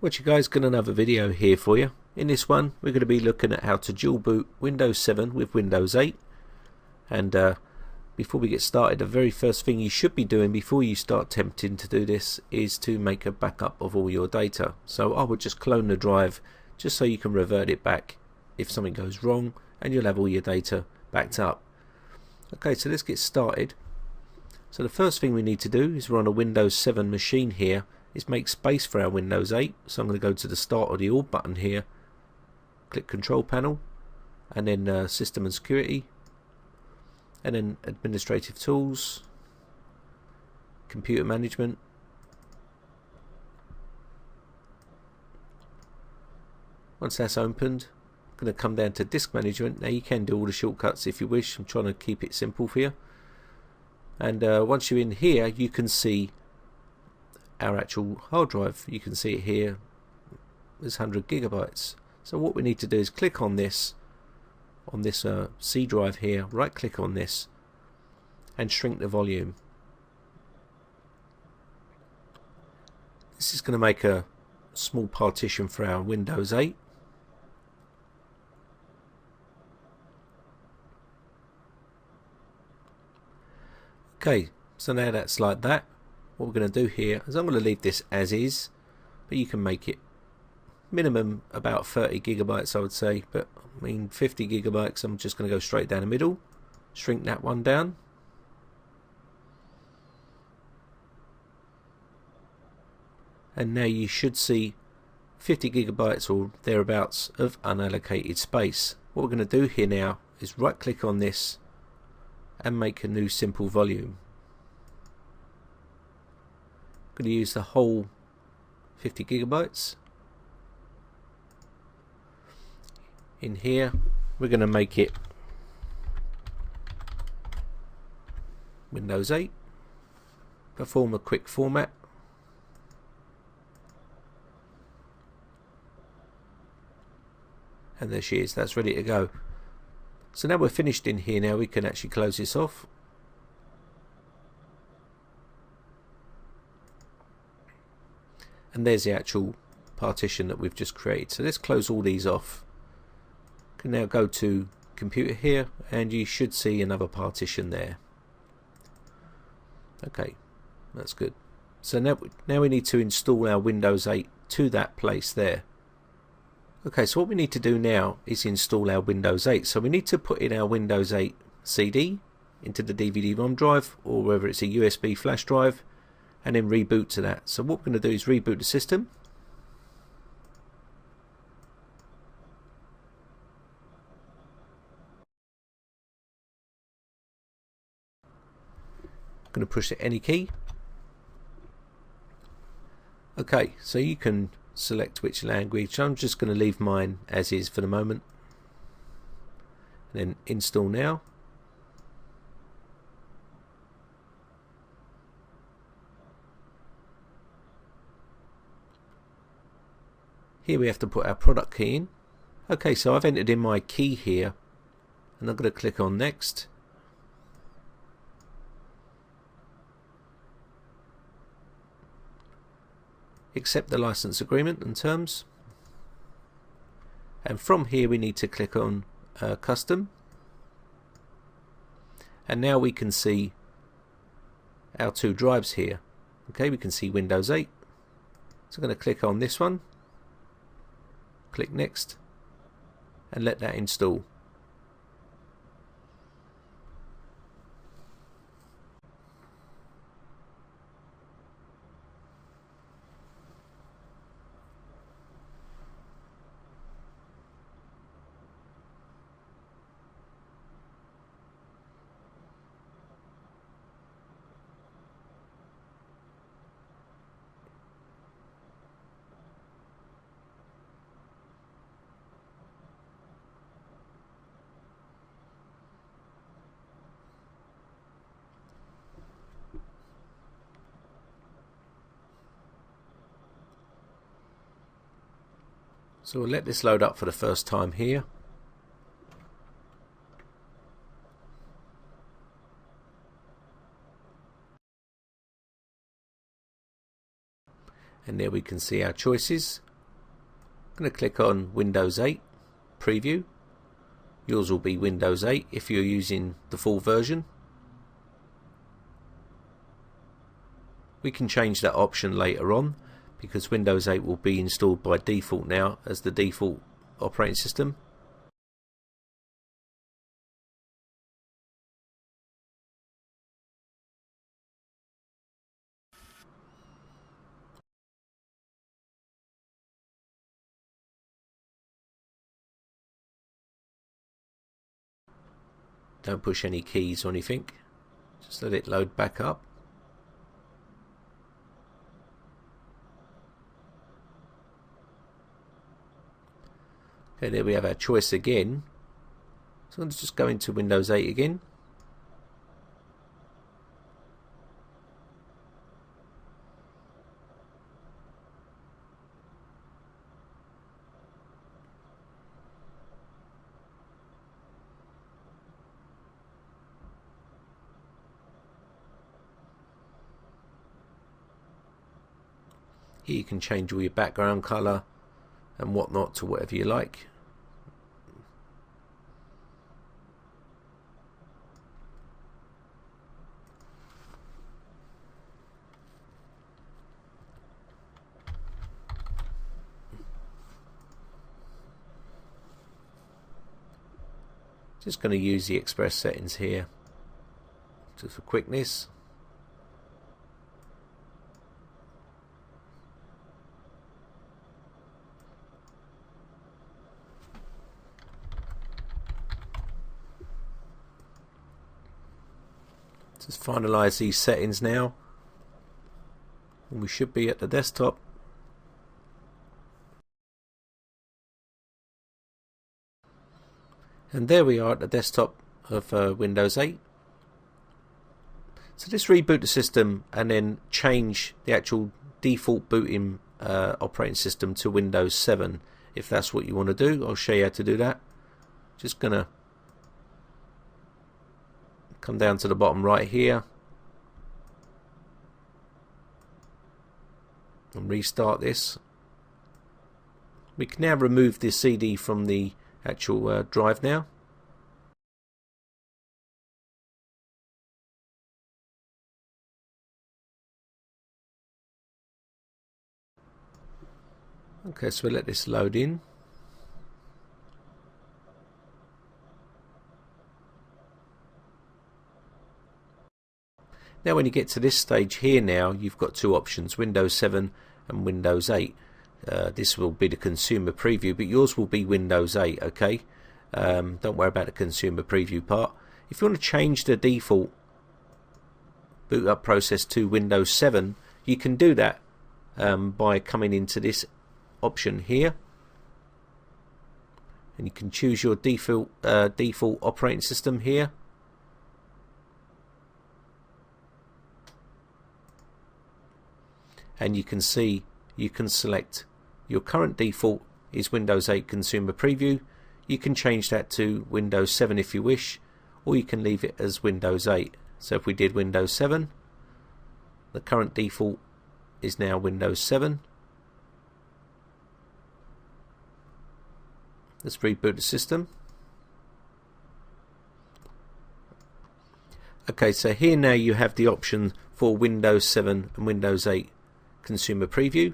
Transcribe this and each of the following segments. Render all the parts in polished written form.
What you guys, got another video here for you. In this one we're going to be looking at how to dual boot Windows 7 with Windows 8. And before we get started, the very first thing you should be doing before you start attempting to do this is to make a backup of all your data. So I would just clone the drive just so you can revert it back if something goes wrong, and you'll have all your data backed up. Okay, so let's get started. So the first thing we need to do is, we're on a Windows 7 machine here, is make space for our Windows 8. So I'm going to go to the Start or the All button here, click Control Panel, and then System and Security, and then Administrative Tools, Computer Management, once that's opened, I'm going to come down to Disk Management. Now you can do all the shortcuts if you wish, I'm trying to keep it simple for you. And once you're in here, you can see our actual hard drive. You can see it here, there's 100 gigabytes. So what we need to do is click on this C drive here, right click on this and shrink the volume. This is going to make a small partition for our Windows 8. Okay, so now that's like that. What we're going to do here is, I'm going to leave this as is, but you can make it minimum about 30 gigabytes I would say, but I mean 50 gigabytes, I'm just going to go straight down the middle, shrink that one down, and now you should see 50 gigabytes or thereabouts of unallocated space. What we're going to do here now is right click on this and make a new simple volume. I'm going to use the whole 50 gigabytes. In here we're going to make it Windows 8, perform a quick format, and there she is, that's ready to go. So now we're finished in here. Now we can actually close this off. And there's the actual partition that we've just created. So let's close all these off. Can now go to computer here, and you should see another partition there. Okay, that's good. So now we need to install our Windows 8 to that place there. Okay, so what we need to do now is install our Windows 8. So we need to put in our Windows 8 CD into the DVD-ROM drive, or whether it's a USB flash drive, and then reboot to that. So what we're going to do is reboot the system. I'm going to push the any key. Okay, so you can select which language. I'm just going to leave mine as is for the moment, and then install now. Here we have to put our product key in. Okay, so I've entered in my key here, and I'm going to click on next. Accept the license agreement and terms, and from here we need to click on custom, and now we can see our two drives here. Okay, we can see Windows 8, so I'm going to click on this one, click next, and let that install. So we'll let this load up for the first time here. and there we can see our choices. I'm going to click on Windows 8 Preview. Yours will be Windows 8 if you're using the full version. We can change that option later on because Windows 8 will be installed by default now as the default operating system. Don't push any keys or anything, just let it load back up. Okay, there we have our choice again. So I'm going to just go into Windows 8 again. Here you can change all your background colour and whatnot to whatever you like. Just going to use the express settings here just for quickness. Just finalize these settings now, and we should be at the desktop. And there we are at the desktop of Windows 8. So just reboot the system and then change the actual default booting operating system to Windows 7 if that's what you want to do. I'll show you how to do that. Just gonna come down to the bottom right here and restart this. We can now remove the CD from the actual drive now. Okay, so we'll let this load in. Now when you get to this stage here now, you've got two options, Windows 7 and Windows 8. This will be the consumer preview, but yours will be Windows 8, okay? Don't worry about the consumer preview part. If you want to change the default boot up process to Windows 7, you can do that by coming into this option here, and you can choose your default operating system here. And you can see you can select your current default is Windows 8 Consumer Preview. You can change that to Windows 7 if you wish, or you can leave it as Windows 8. So if we did Windows 7, the current default is now Windows 7. Let's reboot the system. Okay, so here now you have the option for Windows 7 and Windows 8 Consumer Preview,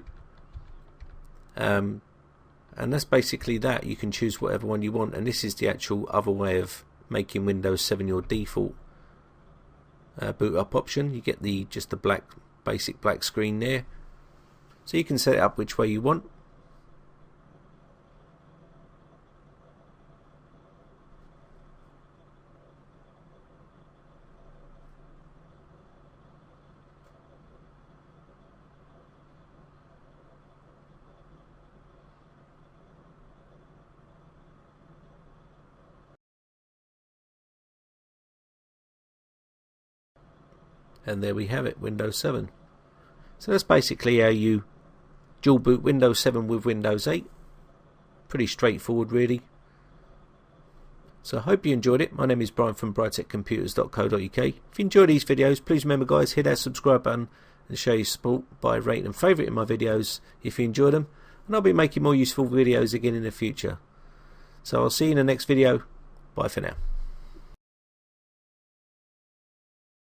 and that's basically that. You can choose whatever one you want, and this is the actual other way of making Windows 7 your default boot up option. You get just the basic black screen there, so you can set it up which way you want. And there we have it, Windows 7. So that's basically how you dual boot Windows 7 with Windows 8. Pretty straightforward really. So I hope you enjoyed it. My name is Brian from briteccomputers.co.uk. If you enjoy these videos, please remember guys, hit that subscribe button and show your support by rating and favouriting my videos if you enjoy them. and I'll be making more useful videos again in the future. So I'll see you in the next video. Bye for now.